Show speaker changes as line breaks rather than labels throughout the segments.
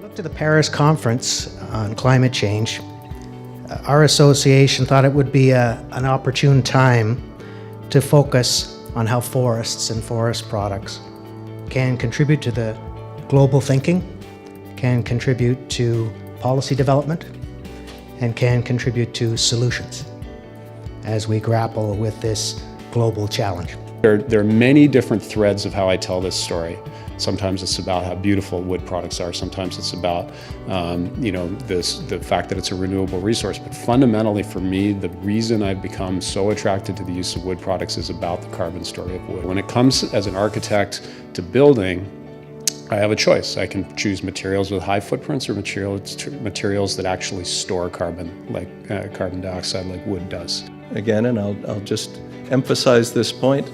Look to the Paris Conference on climate change. Our association thought it would be an opportune time to focus on how forests and forest products can contribute to the global thinking, can contribute to policy development, and can contribute to solutions as we grapple with this global challenge.
There are many different threads of how I tell this story. Sometimes it's about how beautiful wood products are. Sometimes it's about, the fact that it's a renewable resource. But fundamentally, for me, the reason I've become so attracted to the use of wood products is about the carbon story of wood. When it comes as an architect to building, I have a choice. I can choose materials with high footprints or materials that actually store carbon, like carbon dioxide, like wood does.
Again, and I'll just emphasize this point,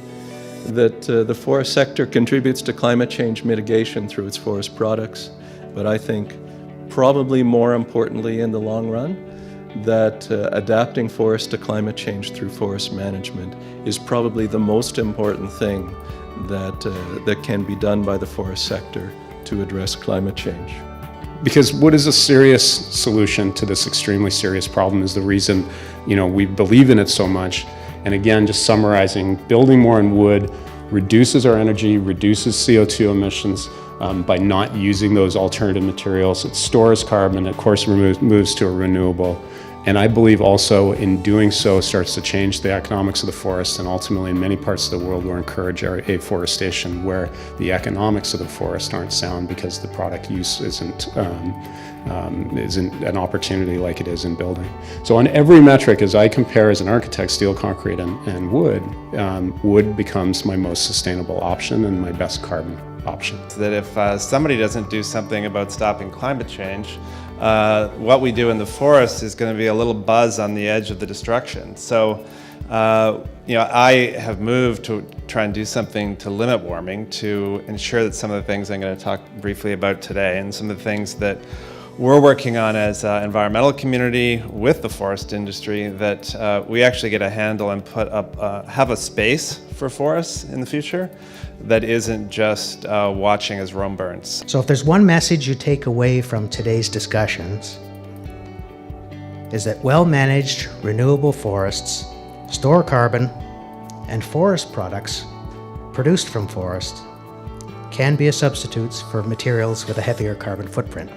that the forest sector contributes to climate change mitigation through its forest products, but I think probably more importantly in the long run, that adapting forests to climate change through forest management is probably the most important thing that can be done by the forest sector to address climate change.
Because wood is a serious solution to this extremely serious problem is the reason, we believe in it so much. And again, just summarizing, building more in wood reduces our energy, reduces CO2 emissions by not using those alternative materials. It stores carbon, of course, moves to a renewable. And I believe also in doing so starts to change the economics of the forest, and ultimately in many parts of the world we'll encourage afforestation where the economics of the forest aren't sound because the product use isn't an opportunity like it is in building. So on every metric, as I compare as an architect, steel, concrete, and wood, wood becomes my most sustainable option and my best carbon option.
So that if somebody doesn't do something about stopping climate change, what we do in the forest is going to be a little buzz on the edge of the destruction. So, I have moved to try and do something to limit warming, to ensure that some of the things I'm going to talk briefly about today and some of the things that we're working on as an environmental community with the forest industry, that we actually get a handle and put up, have a space for forests in the future that isn't just watching as Rome burns.
So if there's one message you take away from today's discussions, is that well-managed renewable forests store carbon, and forest products produced from forests can be a substitute for materials with a heavier carbon footprint.